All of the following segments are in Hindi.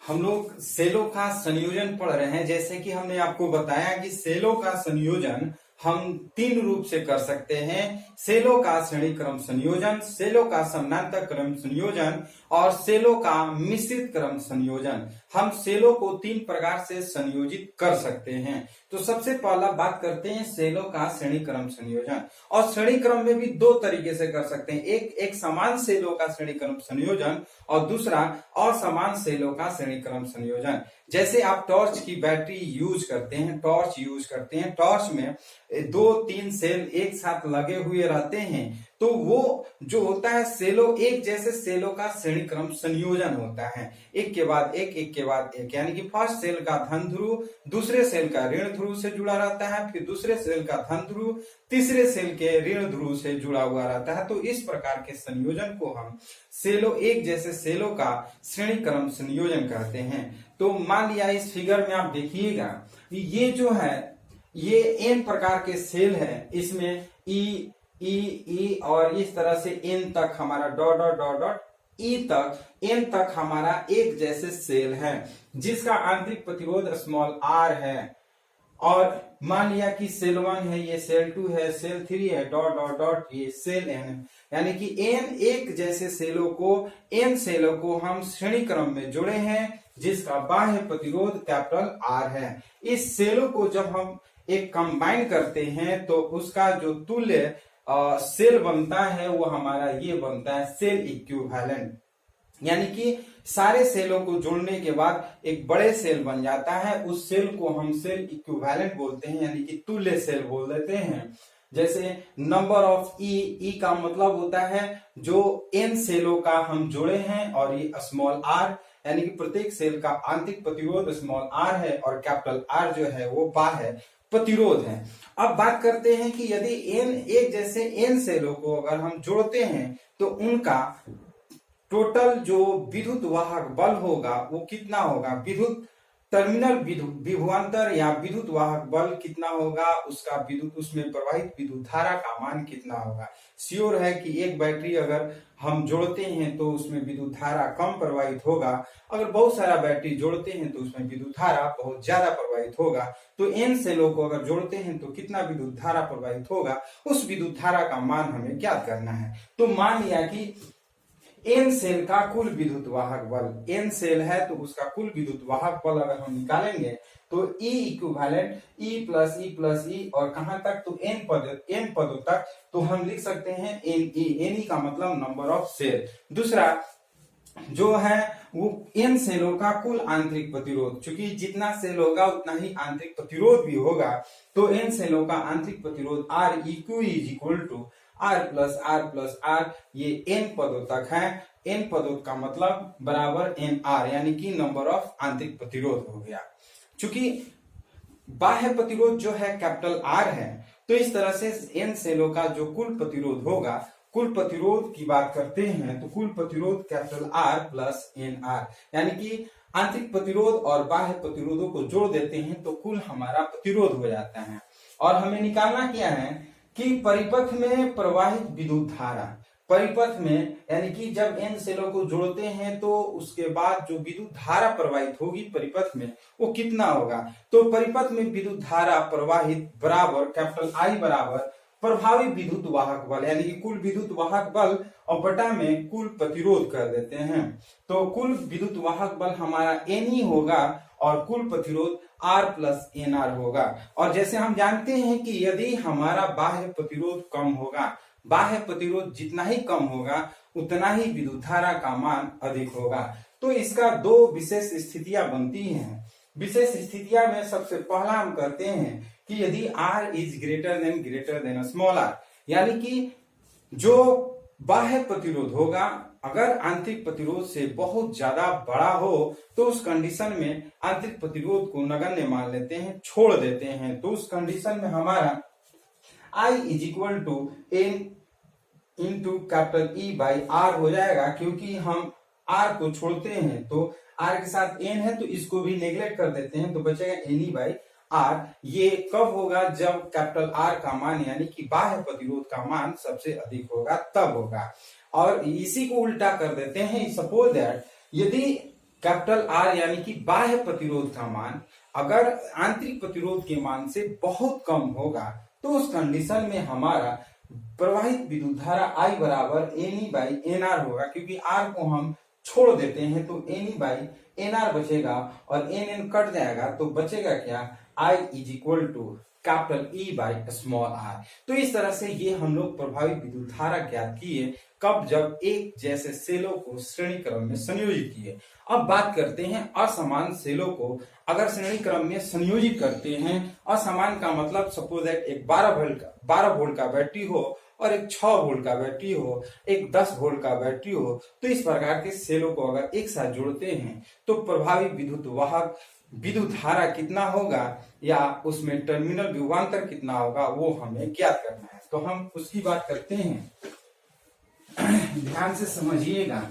हम लोग सेलों का संयोजन पढ़ रहे हैं। जैसे कि हमने आपको बताया कि सेलों का संयोजन हम तीन रूप से कर सकते हैं। सेलों का श्रेणी क्रम संयोजन, सेलों का समानांतर क्रम संयोजन और सेलों का मिश्रित क्रम संयोजन। हम सेलों को तीन प्रकार से संयोजित कर सकते हैं। तो सबसे पहला बात करते हैं सेलों का श्रेणी क्रम संयोजन। और श्रेणी क्रम में भी दो तरीके से कर सकते हैं, एक समान सेलों का श्रेणी क्रम संयोजन और दूसरा असमान सेलों का श्रेणी क्रम संयोजन। जैसे आप टॉर्च की बैटरी यूज करते हैं, टॉर्च में दो तीन सेल एक साथ लगे हुए रहते हैं, तो वो जो होता है सेलों एक जैसे सेलों का श्रेणी क्रम संयोजन होता है। एक के बाद एक, यानी कि फर्स्ट सेल का धन ध्रुव दूसरे सेल का ऋण ध्रुव से जुड़ा रहता है, फिर दूसरे सेल का धन ध्रुव तीसरे सेल के ऋण ध्रुव से जुड़ा हुआ रहता है। तो इस प्रकार के संयोजन को हम सेलों एक जैसे सेलों का श्रेणी क्रम संयोजन कहते हैं। तो मान लिया इस फिगर में आप देखिएगा, ये जो है ये एन प्रकार के सेल है, इसमें ई और इस तरह से एन तक हमारा dot dot dot dot E तक एन तक हमारा एक जैसे सेल है, जिसका आंतरिक प्रतिरोध स्मॉल आर है। और मान लिया कि सेल 1 है, ये सेल 2 है, सेल 3 है, डॉट डॉट डॉट ये सेल एन है। यानी कि एन एक जैसे सेलों को हम श्रेणी क्रम में जोड़े हैं, जिसका बाह्य प्रतिरोध कैपिटल आर है। इस सेलों को जब हम एक कंबाइन करते हैं तो उसका जो तुल्य सेल बनता है वो हमारा ये बनता है सेल इक्विवेलेंट। यानी कि सारे सेलों को जोड़ने के बाद एक बड़े सेल बन जाता है, उस सेल को हम सेल इक्विवेलेंट बोलते हैं, यानी कि तुल्य सेल बोल देते हैं। जैसे नंबर ऑफ ई का मतलब होता है जो एन सेलों का हम जोड़े हैं, और ये स्मॉल आर यानी कि प्रत्येक सेल का आंतरिक प्रतिरोध स्मॉल आर है और कैपिटल आर जो है वो बाह्य प्रतिरोध है। अब बात करते हैं कि यदि एन एक जैसे एन सेलों को अगर हम जोड़ते हैं तो उनका टोटल जो विद्युत वाहक बल होगा वो कितना होगा, विद्युत टर्मिनल विभवांतर या विद्युत वाहक बल कितना होगा, उसका विद्युत उसमें प्रवाहित विद्युत धारा का मान कितना होगा। श्योर है कि एक बैटरी अगर हम जोड़ते हैं तो उसमें विद्युत धारा कम प्रवाहित होगा, अगर बहुत सारा बैटरी जोड़ते हैं तो उसमें विद्युत धारा बहुत ज्यादा प्रवाहित होगा। तो एन सेलों को अगर जोड़ते हैं तो कितना विद्युत धारा प्रवाहित होगा, उस विद्युत धारा का मान हमें ज्ञात करना है। तो मान लिया कि एन सेल का कुल विद्युत वाहक बल, एन सेल है तो उसका कुल विद्युत वाहक बल अगर हम निकालेंगे तो E इक्विवेलेंट E प्लस ई और कहां तक, तो एन पदों तक, तो हम लिख सकते हैं एन का मतलब नंबर ऑफ सेल। दूसरा जो है वो एन सेलों का कुल आंतरिक प्रतिरोध, क्योंकि जितना सेल होगा उतना ही आंतरिक प्रतिरोध भी होगा, तो एन सेलों का आंतरिक प्रतिरोध R eq is equal to R plus R, ये एन पदों तक है। एन पदों का मतलब बराबर एन आर, यानी कि नंबर ऑफ आंतरिक प्रतिरोध हो गया। चूंकि बाह्य प्रतिरोध जो है कैपिटल आर है, तो इस तरह से एन सेलों का जो कुल प्रतिरोध होगा, कुल प्रतिरोध की बात करते हैं तो कुल प्रतिरोध capital R plus n R, यानी कि आंतरिक प्रतिरोध और बाह्य प्रतिरोधों को जोड़ देते हैं तो कुल हमारा प्रतिरोध हो जाता है। और हमें निकालना क्या है कि परिपथ में प्रवाहित विद्युत धारा, परिपथ में यानी कि जब एन सेलों को जोड़ते हैं तो उसके बाद जो विद्युत धारा प्रवाहित होगी परिपथ में वो कितना होगा, तो परिपथ में विद्युत धारा प्रवाहित बराबर कैपिटल आई बराबर प्रभावी विद्युत वाहक बल, यानी कि कुल विद्युत वाहक बल और बटा में कुल प्रतिरोध कर देते हैं। तो कुल विद्युत वाहक बल हमारा एन ही होगा और कुल प्रतिरोध आर प्लस एन आर होगा। और जैसे हम जानते हैं कि यदि हमारा बाह्य प्रतिरोध कम होगा, बाह्य प्रतिरोध जितना ही कम होगा उतना ही विद्युत धारा का मान अधिक होगा। तो इसका दो विशेष स्थितियां बनती हैं। विशेष स्थितियां में सबसे पहला हम करते हैं कि यदि R is greater than small r, यानी कि जो बाह्य प्रतिरोध होगा अगर आंतरिक प्रतिरोध से बहुत ज्यादा बड़ा हो तो उस कंडीशन में आंतरिक प्रतिरोध को नगण्य मान लेते हैं, छोड़ देते हैं। तो उस कंडीशन में हमारा I is equal to n into capital E by R हो जाएगा, क्योंकि हम R को छोड़ते हैं तो R के साथ n है तो इसको भी नेग्लेक्ट कर देते हैं, तो बचेगा एन ई बाई आर। ये कब होगा, जब कैपिटल आर का मान यानी कि बाह्य प्रतिरोध का मान सबसे अधिक होगा, तब होगा। और इसी को उल्टा कर देते हैं, सपोज दैट यदि कैपिटल आर यानी कि बाह्य प्रतिरोध का मान अगर आंतरिक प्रतिरोध के मान से बहुत कम होगा तो उस कंडीशन में हमारा प्रवाहित विद्युत धारा I बराबर NE बाई NR होगा, क्योंकि R को हम छोड़ देते हैं तो NE बाई NR बचेगा और NN कट जाएगा तो बचेगा क्या, I is equal to capital E by small r। तो इस तरह से ये हम लोग प्रभावित विद्युत धारा ज्ञात किए, कब, जब एक जैसे सेलों को श्रेणी क्रम में संयोजित किए। अब बात करते हैं असमान सेलों को अगर श्रेणी क्रम में संयोजित करते हैं। असमान का मतलब सपोज दैट एक 12 वोल्ट का बैटरी हो और एक 6 वोल्ट का बैटरी हो, एक 10 वोल्ट का बैटरी हो, तो इस प्रकार के सेलों को अगर एक साथ जोड़ते हैं तो प्रभावी विद्युत धारा कितना होगा या उसमें टर्मिनल विभवांतर कितना होगा वो हमें ज्ञात करना है। तो हम उसकी बात करते हैं, ध्यान से समझिएगा।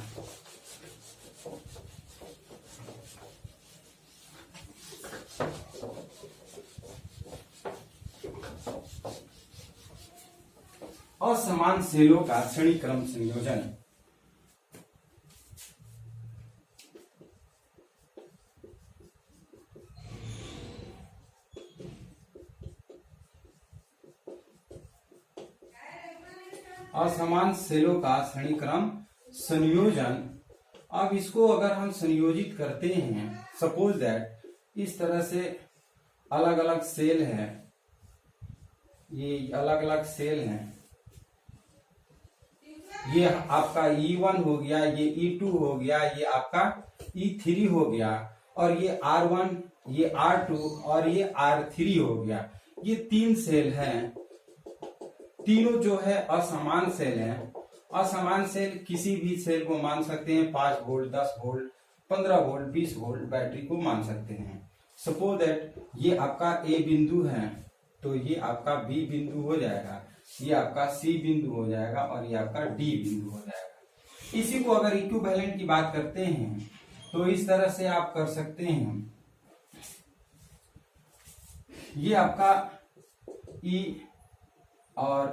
असमान सेलों का श्रेणी क्रम संयोजन। असमान सेलों का श्रेणी क्रम संयोजन। अब इसको अगर हम संयोजित करते हैं, सपोज दैट इस तरह से अलग अलग सेल है, ये अलग अलग सेल हैं, ये आपका E1 हो गया, ये E2 हो गया, ये आपका E3 हो गया, और ये R1, ये R2 और ये R3 हो गया। ये 3 सेल हैं, तीनों जो है असमान सेल हैं। असमान सेल किसी भी सेल को मान सकते हैं, 5 volt, 10 volt, 15 volt, 20 volt battery को मान सकते हैं। सपोज दैट ये आपका A बिंदु है तो ये आपका B बिंदु हो जाएगा, ये आपका C बिंदु हो जाएगा और ये आपका D बिंदु हो जाएगा। इसी को अगर इक्विवेलेंट की बात करते हैं तो इस तरह से आप कर सकते हैं, ये आपका E और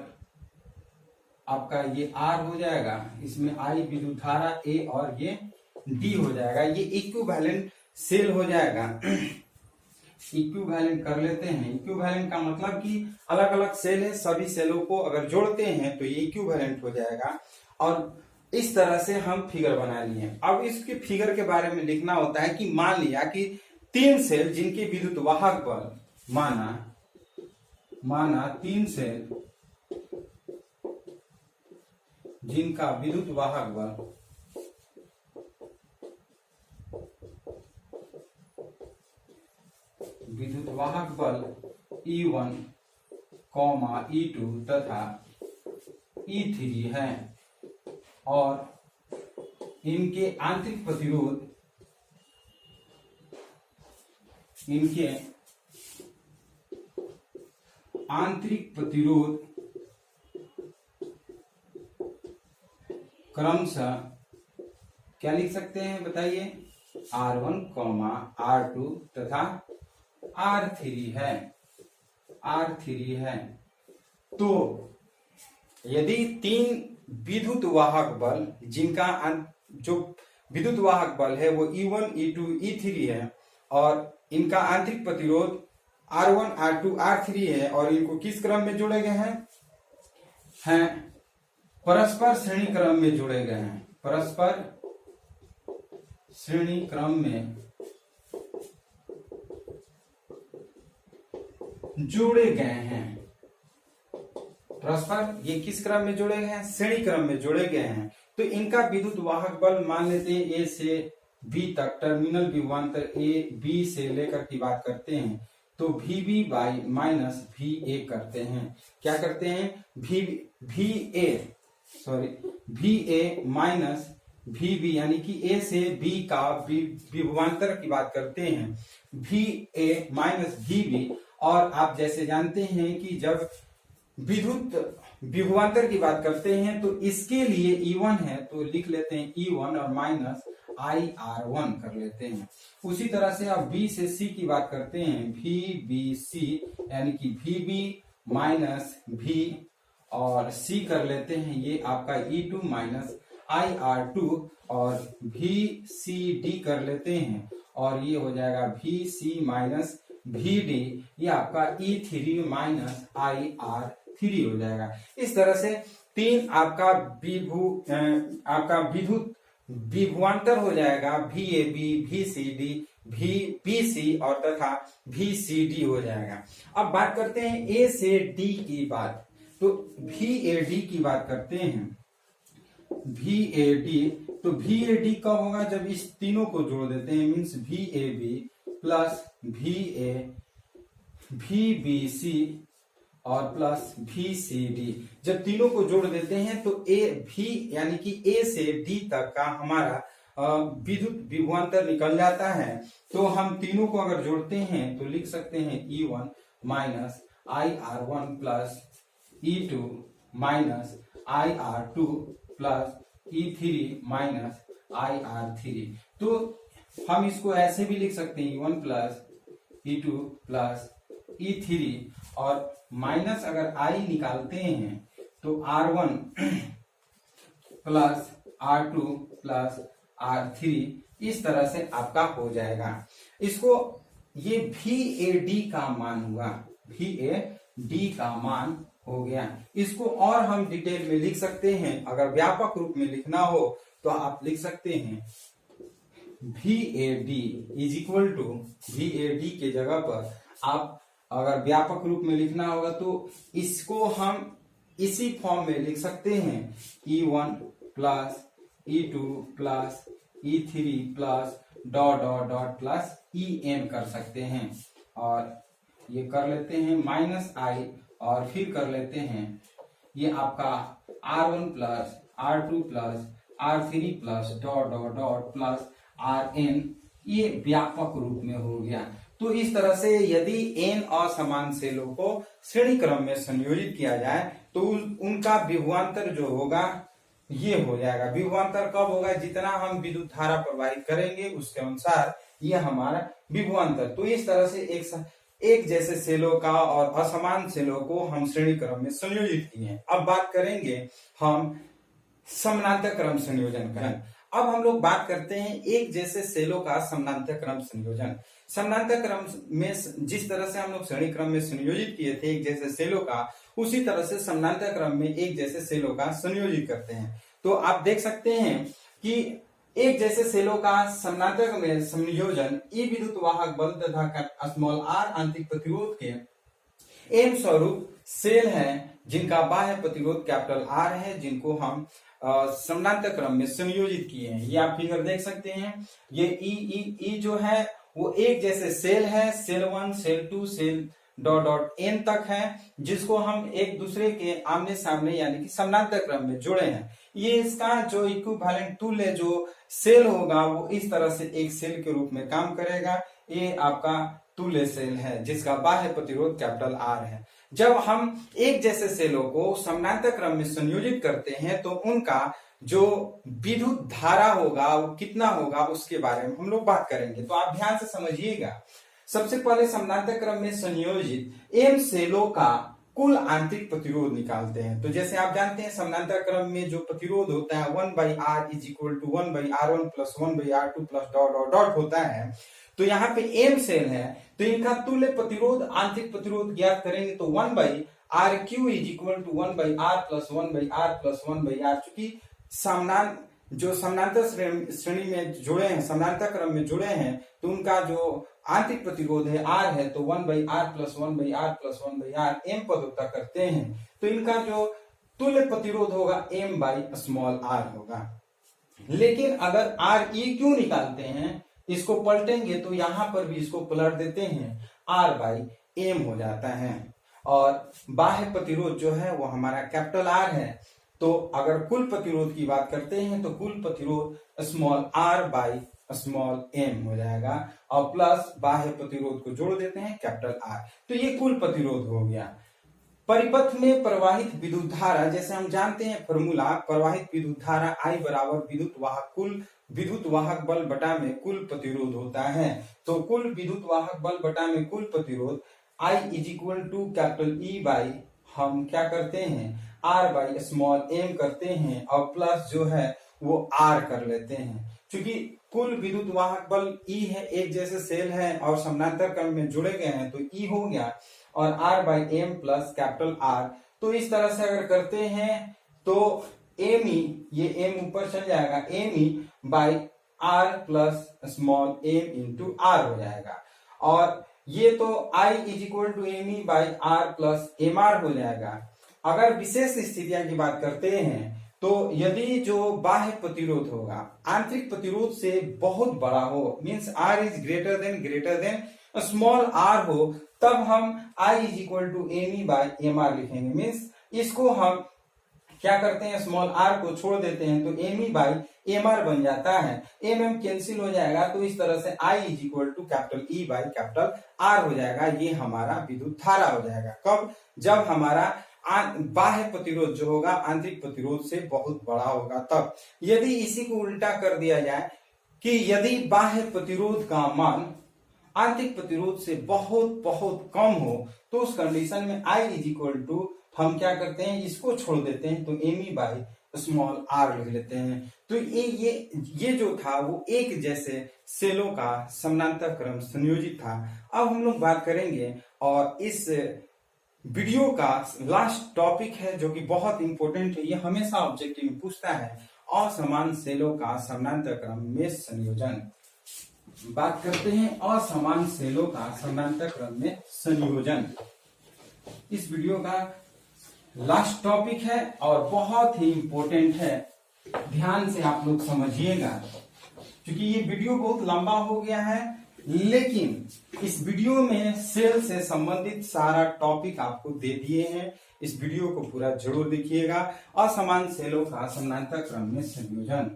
आपका ये R हो जाएगा, इसमें I विद्युत धारा A और ये D हो जाएगा, ये इक्विवेलेंट सेल हो जाएगा। इक्विवेलेंट कर लेते हैं। इक्विवेलेंट का मतलब कि अलग अलग सेल है, सभी सेलों को अगर जोड़ते हैं तो ये इक्विवेलेंट हो जाएगा। और इस तरह से हम फिगर बना लिए। अब इसके फिगर के बारे में लिखना होता है कि मान लिया कि 3 सेल जिनके विद्युत वाहक बल माना 3 सेल जिनका विद्युत वाहक बल E1, E2 तथा E3 है और इनके आंतरिक प्रतिरोध क्रमशः क्या लिख सकते हैं बताइए, R1, R2 तथा R3 है। तो यदि 3 विद्युत वाहक बल जिनका जो विद्युत वाहक बल है वो E1, E2, E3 है और इनका आंतरिक प्रतिरोध R1, R2, R3 है और इनको किस क्रम में जोड़े गए हैं परस्पर श्रेणी क्रम में जोड़े गए हैं, परस्पर श्रेणी क्रम में जोड़े गए हैं। परस्पर ये किस क्रम में जोड़े गए हैं, श्रेणी क्रम में जोड़े गए हैं। तो इनका विद्युत वाहक बल मान लेते हैं A से B तक, टर्मिनल विभवांतर A B से लेकर की बात करते हैं तो VB बाई माइनस VA करते हैं। क्या करते हैं, VA माइनस VB यानी कि A से B का विभवांतर की बात करते हैं, VA माइनस VB। और आप जैसे जानते हैं कि जब विद्युत विभवांतर की बात करते हैं तो इसके लिए E1 है तो लिख लेते हैं E1 और माइनस IR1 कर लेते हैं। उसी तरह से आप B से C की बात करते हैं, VBC यानी कि VB माइनस V और C कर लेते हैं, ये आपका E2 माइनस IR2 और VCD कर लेते हैं और ये हो जाएगा VC माइनस VD, ये आपका E3 माइनस IR3 हो जाएगा। इस तरह से तीन आपका विद्युत विभवांतर हो जाएगा VAB, VCD, VBC और तथा VCD हो जाएगा। अब बात करते हैं A से D की बात, तो VAD की बात करते हैं। VAD, तो VAD कब होगा? जब इस तीनों को जोड़ देते हैं, means VAB plus VA, VBC और प्लस VCD, जब तीनों को जोड़ देते हैं तो V यानी कि A से D तक का हमारा विद्युत विभवांतर निकल जाता है। तो हम तीनों को अगर जोड़ते हैं तो लिख सकते हैं E1 minus IR1 plus E2 minus IR2 plus E3 minus IR3। तो हम इसको ऐसे भी लिख सकते हैं E1 plus E2 plus E3 और माइनस अगर I निकालते हैं तो R1 plus R2 plus R3, इस तरह से आपका हो जाएगा। इसको ये VAD का मान हुआ, VAD का मान हो गया। इसको और हम डिटेल में लिख सकते हैं, अगर व्यापक रूप में लिखना हो तो आप लिख सकते हैं VAD is equal to, VAD के जगह पर आप अगर व्यापक रूप में लिखना होगा तो इसको हम इसी फॉर्म में लिख सकते हैं, E1 plus E2 plus E3 plus dot dot dot plus EN कर सकते हैं और ये कर लेते हैं माइनस I और फिर कर लेते हैं ये आपका R1 plus R2 plus R3 plus dot dot dot plus RN, ये व्यापक रूप में हो गया। तो इस तरह से यदि n असमान सेलों को श्रेणी क्रम में संयोजित किया जाए तो उनका विभवांतर जो होगा ये हो जाएगा। विभवांतर कब होगा? जितना हम विद्युत धारा प्रवाहित करेंगे उसके अनुसार ये हमारा विभवांतर। तो इस तरह से एक जैसे सेलों का और असमान सेलों को हम श्रेणी क्रम में संयोजित किए हैं। अब बात करेंगे हम समानांतर क्रम संयोजन का। अब हम लोग बात करते हैं एक जैसे सेलों का समानांतर क्रम संयोजन। समानांतर क्रम में जिस तरह से हम लोग श्रेणी क्रम में संयोजित किए थे एक जैसे सेलों का, उसी तरह से समानांतर क्रम में एक जैसे सेलों का संयोजित करते हैं। तो आप देख सकते हैं कि एक जैसे सेलों का समानांतर में संयोजन ई विद्युत वाहक बल तथा स्मॉल r आंतरिक प्रतिरोध के एम स्वरूप सेल हैं जिनका बाह्य प्रतिरोध कैपिटल R है, जिनको हम समानांतर क्रम में संयोजित किए हैं। ये आप फिगर देख सकते हैं। ये ई जो है वो एक जैसे सेल है, cell 1, cell 2, cell dot dot n तक है, जिसको हम एक दूसरे के आमने सामने यानी कि समानांतर क्रम में जुड़े हैं। ये इसका जो इक्विवेलेंट तुल्य जो सेल होगा वो इस तरह से एक सेल के रूप में काम करेगा। ये आपका तुल्य सेल है जिसका बाह्य प्रतिरोध कैपिटल R है। जब हम एक जैसे सेलों को समानांतर क्रम में संयोजित करते हैं तो उनका जो विद्युत धारा होगा वो कितना होगा उसके बारे में हम लोग बात करेंगे। तो आप ध्यान से समझिएगा। सबसे पहले समानांतर क्रम में संयोजित एम सेलों का कुल आंतरिक प्रतिरोध निकालते हैं। तो जैसे आप जानते हैं समानांतर क्रम में जो प्रतिरोध होता है 1/R is equal to 1/R1 plus 1/R2 plus dot dot dot होता है। तो यहाँ पे एम सेल है तो इनका तुल्य प्रतिरोध आंतरिक प्रतिरोध ज्ञात करेंगे तो 1/RQ is equal to 1/R plus 1/R plus 1/R। चूंकि समानांतर श्रेणी में जुड़े हैं, समानांतर क्रम में जुड़े हैं, तो उनका जो आंतरिक प्रतिरोध है R है तो 1/R plus 1/R plus 1/R M पदोक्ता करते हैं। तो इनका जो तुल्य प्रतिरोध होगा m/r होगा। लेकिन अगर REQ निकालते हैं, इसको पलटेंगे तो यहां पर भी इसको पलट देते हैं, R/m हो जाता है। और बाह्य प्रतिरोध जो है वो हमारा कैपिटल R है। तो अगर कुल प्रतिरोध की बात करते हैं तो कुल प्रतिरोध स्मॉल r/स्मॉल m हो जाएगा और प्लस बाह्य प्रतिरोध को जोड़ देते हैं कैपिटल R। तो ये कुल प्रतिरोध हो गया। परिपथ में प्रवाहित विद्युत धारा, जैसे हम जानते हैं फॉर्मूला, प्रवाहित विद्युत धारा I बराबर विद्युत वाहक बल बटा में कुल प्रतिरोध होता है। तो कुल विद्युत वाहक बल बटा में कुल प्रतिरोध I is equal to capital E by हम क्या करते हैं R/स्मॉल m करते हैं और प्लस जो है वो R कर लेते हैं। क्योंकि कुल विद्युत वाहक बल E है, एक जैसे सेल है और समानांतर क्रम में जुड़े गए हैं तो E हो गया और R/M प्लस कैपिटल R। तो इस तरह से अगर करते हैं तो ME, ये M ऊपर चल जाएगा, ME by R plus small m into R हो जाएगा। और ये तो I is equal to ME by R plus MR हो जाएगा। अगर विशेष स्थितियां की बात करते हैं तो यदि जो बाह्य प्रतिरोध होगा आंतरिक प्रतिरोध से बहुत बड़ा हो, means R is greater than small r हो, तब हम I is equal to ME by MR लिखेंगे। मीन्स इसको हम क्या करते हैं, स्मॉल r को छोड़ देते हैं तो ME बाई MR बन जाता है, MM कैंसिल हो जाएगा, तो इस तरह से I is equal to capital E by capital R हो जाएगा। ये हमारा विद्युत धारा हो जाएगा। कब? जब हमारा बाह्य प्रतिरोध जो होगा आंतरिक प्रतिरोध से बहुत बड़ा होगा तब। यदि इसी को उल्टा कर दिया जाए कि यदि बाह्य प्रतिरोध का मान आंतरिक प्रतिरोध से बहुत बहुत कम हो तो उस कंडीशन में I इज इक्वल टू हम क्या करते हैं, इसको छोड़ देते हैं तो ME बाई स्मॉल r लिख लेते हैं। तो ये जो था वो एक जैसे सेलों का समानांतर क्रम संयोजित था। अब हम लोग बात करेंगे और इस वीडियो का लास्ट टॉपिक है जो कि बहुत इंपॉर्टेंट है, ये हमेशा ऑब्जेक्टिव में पूछता है, असमान सेलों का समानांतर क्रम में संयोजन। बात करते हैं असमान सेलों का समानांतर क्रम में संयोजन। इस वीडियो का लास्ट टॉपिक है और बहुत ही इंपॉर्टेंट है, ध्यान से आप लोग समझिएगा क्योंकि ये वीडियो बहुत लंबा हो गया है, लेकिन इस वीडियो में सेल से संबंधित सारा टॉपिक आपको दे दिए हैं। इस वीडियो को पूरा जरूर देखिएगा। असमान सेलों का समानांतर क्रम में संयोजन।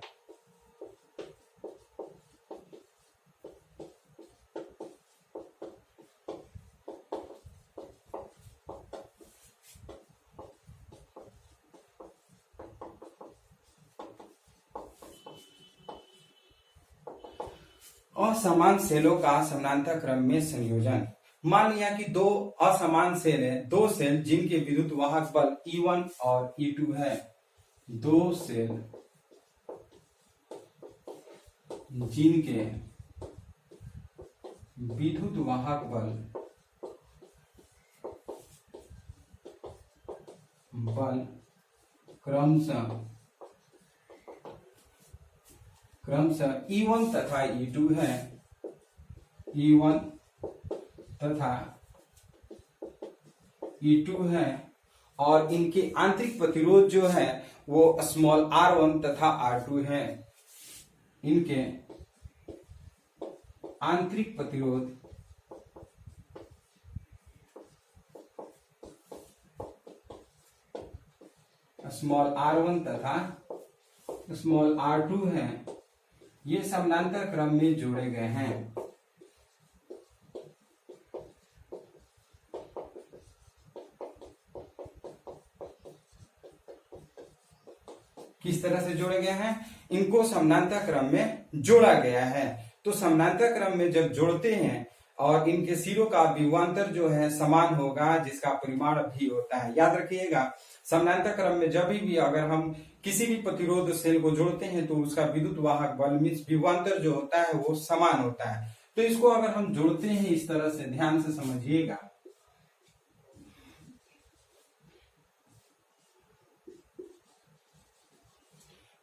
असमान सेलों का समानांतर क्रम में संयोजन। मान लिया कि दो असमान सेल है, दो सेल जिनके विद्युत वाहक बल E1 और E2 है। दो सेल जिनके विद्युत वाहक बल क्रमशः E1 तथा E2 है, E1 तथा E2 है, और इनके आंतरिक प्रतिरोध जो है वो स्मॉल r1 तथा r2 है। इनके आंतरिक प्रतिरोध स्मॉल r1 तथा स्मॉल r2 है। ये समानांतर क्रम में जोड़े गए हैं। किस तरह से जोड़े गए हैं? इनको समानांतर क्रम में जोड़ा गया है। तो समानांतर क्रम में जब जोड़ते हैं और इनके सिरों का विभवांतर जो है समान होगा, जिसका परिमाण भी होता है। याद रखिएगा, समानांतर क्रम में जब भी अगर हम किसी भी प्रतिरोध सेल को जोड़ते हैं तो उसका विद्युत वाहक बल मीन्स विभवांतर जो होता है वो समान होता है। तो इसको अगर हम जोड़ते हैं इस तरह से, ध्यान से समझिएगा,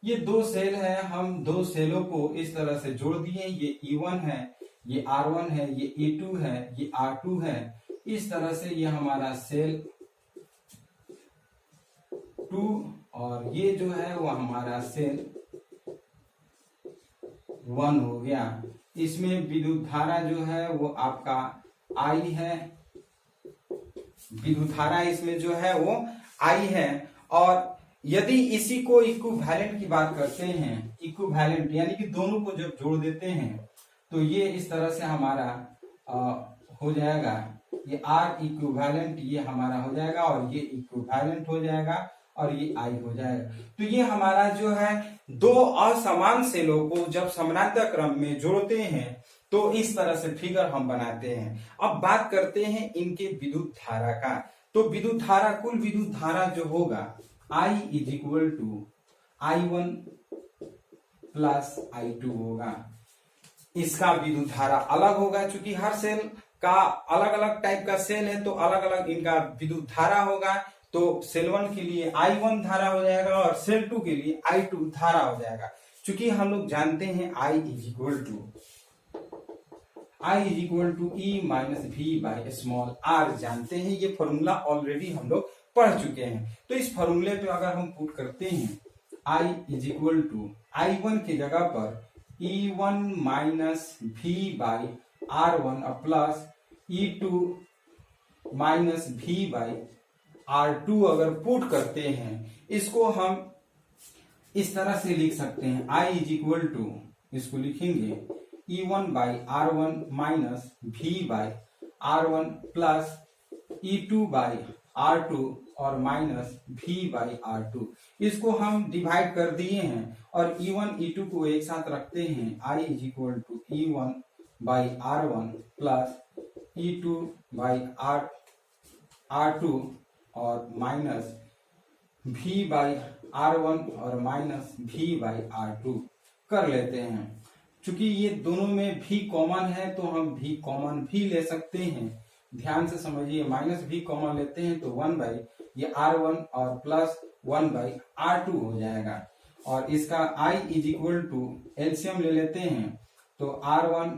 ये दो सेल है, हम दो सेलों को इस तरह से जोड़ दिए। ये E1 है, ये R1 है, ये E2 है, ये R2 है। इस तरह से ये हमारा सेल 2 और ये जो है वो हमारा सेल 1 हो गया। इसमें विद्युत धारा जो है वो आपका I है, विद्युत धारा इसमें जो है वो I है। और यदि इसी को इक्विवेलेंट की बात करते हैं, इक्विवेलेंट यानी कि दोनों को जब जोड़ देते हैं तो ये इस तरह से हमारा हो जाएगा, ये R इक्विवेलेंट ये हमारा हो जाएगा और ये इक्विवेलेंट हो जाएगा और ये I हो जाएगा। तो ये हमारा जो है दो असमान सेलों को जब समानांतर क्रम में जोड़ते हैं तो इस तरह से फिगर हम बनाते हैं। अब बात करते हैं इनके विद्युत धारा का। तो विद्युत धारा, कुल विद्युत धारा जो होगा I is equal to I1 plus I2 होगा। इसका विद्युत धारा अलग होगा, चूंकि हर सेल का अलग अलग टाइप का सेल है तो अलग अलग इनका विद्युत धारा होगा। तो सेल 1 के लिए I1 धारा हो जाएगा और सेल 2 के लिए I2 धारा हो जाएगा। चूंकि हम लोग जानते हैं I is equal to E minus V by small r जानते हैं, ये फॉर्मूला ऑलरेडी हम लोग पढ़ चुके हैं। तो इस फॉर्मूले पे अगर हम पुट करते हैं I is equal to I1 की जगह पर E1 minus V by R1 plus E2 minus V by R2 अगर पुट करते हैं, इसको हम इस तरह से लिख सकते हैं I इज इक्वल टू, इसको लिखेंगे E1 by R1 minus V by R1 plus E2 by R2 और माइनस V बाई R2। इसको हम डिवाइड कर दिए हैं और E1 E2 को एक साथ रखते हैं। I is equal to E1 by R1 plus E2 by R2 और माइनस V बाई R1 और माइनस V बाई R2 कर लेते हैं। चूंकि ये दोनों में V कॉमन है तो हम V कॉमन भी ले सकते हैं। ध्यान से समझिए, माइनस V कॉमन लेते हैं तो 1 बाई ये R1 और प्लस 1 बाई R2 हो जाएगा। और इसका I is equal to LCM ले लेते हैं तो R1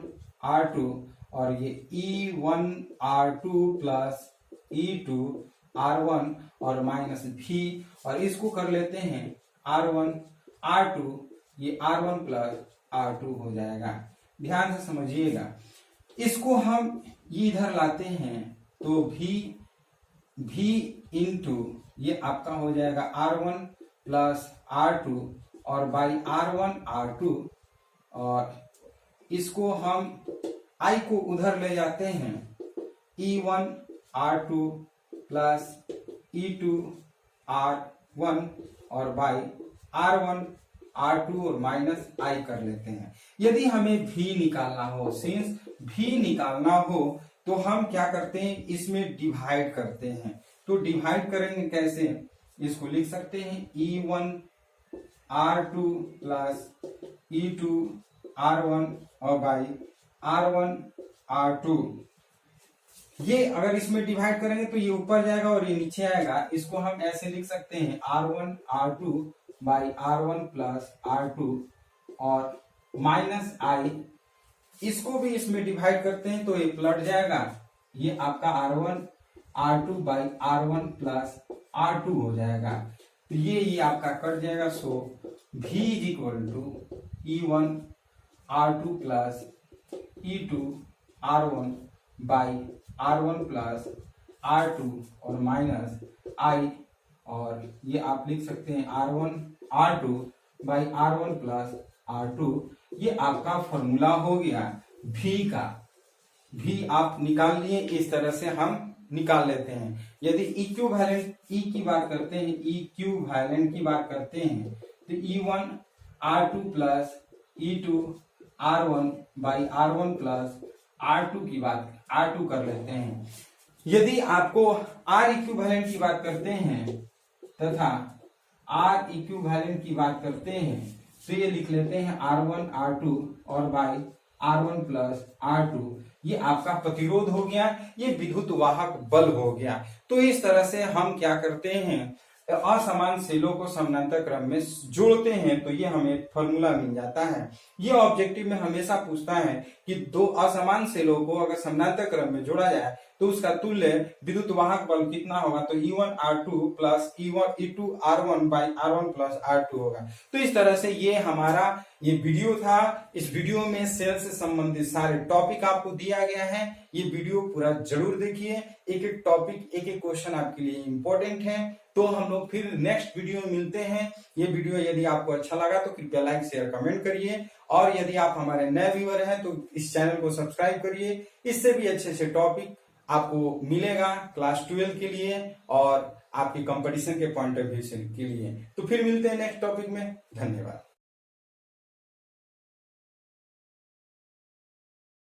R2 और ये E1 R2 plus E2 R1 और माइनस V और इसको कर लेते हैं R1 R2, ये R1 प्लस R2 हो जाएगा। ध्यान से समझिएगा, इसको हम इधर लाते हैं तो V इंटू ये आपका हो जाएगा R1 प्लस R2 और बाई R1 R2 और इसको हम I को उधर ले जाते हैं E1 R2 plus E2 R1 और बाई R1 R2 और माइनस I कर लेते हैं। यदि हमें V निकालना हो, सिंस V निकालना हो तो हम क्या करते हैं, इसमें डिवाइड करते हैं। तो डिवाइड करेंगे कैसे, इसको लिख सकते हैं E1 R2 plus E2 R1 और बाई R1 R2। ये अगर इसमें डिवाइड करेंगे तो ये ऊपर जाएगा और ये नीचे आएगा। इसको हम ऐसे लिख सकते हैं R1 R2 by R1 plus R2 और माइनस I। इसको भी इसमें डिवाइड करते हैं तो ये पलट जाएगा, ये आपका R1 R2 by R1 plus R2 हो जाएगा। तो ये आपका कट जाएगा। So V is equal to E1 R2 plus E2 R1 by R1 plus R2 और माइनस I और ये आप लिख सकते हैं R1 R2 by R1 plus R2। ये आपका फॉर्मूला हो गया V का। V आप निकाल लिए, इस तरह से हम निकाल लेते हैं। यदि इक्विवेलेंट E की बात करते हैं, इक्विवेलेंट की बात करते हैं तो E1 R2 plus E2 R1 by R1 plus R2 की बात R2 कर लेते हैं। यदि आपको R इक्विवेलेंट की बात करते हैं तथा R इक्विवेलेंट की बात करते हैं तो ये लिख लेते हैं R1 R2 और बाई R1 प्लस R2। ये आपका प्रतिरोध हो गया, ये विद्युत वाहक बल हो गया। तो इस तरह से हम क्या करते हैं, असमान सेलों को समानांतर क्रम में जोड़ते हैं तो ये हमें फॉर्मूला मिल जाता है। ये ऑब्जेक्टिव में हमेशा पूछता है कि दो असमान सेलों को अगर समानांतर क्रम में जोड़ा जाए तो उसका तुल्य विद्युत वाहक बल कितना होगा, तो E1 R2 plus E2 R1 by R1 plus R2 होगा। तो इस तरह से ये हमारा ये वीडियो था। इस वीडियो में सेल से संबंधित सारे टॉपिक आपको दिया गया है। ये वीडियो पूरा जरूर देखिए, एक एक टॉपिक एक एक क्वेश्चन आपके लिए इंपॉर्टेंट है। तो हम लोग फिर नेक्स्ट वीडियो में मिलते हैं। ये वीडियो यदि आपको अच्छा लगा तो कृपया लाइक शेयर कमेंट करिए और यदि आप हमारे नए व्यूअर हैं तो इस चैनल को सब्सक्राइब करिए। इससे भी अच्छे अच्छे टॉपिक आपको मिलेगा क्लास 12 के लिए और आपकी कंपटीशन के पॉइंट ऑफ व्यू के लिए। तो फिर मिलते हैं नेक्स्ट टॉपिक में। धन्यवाद।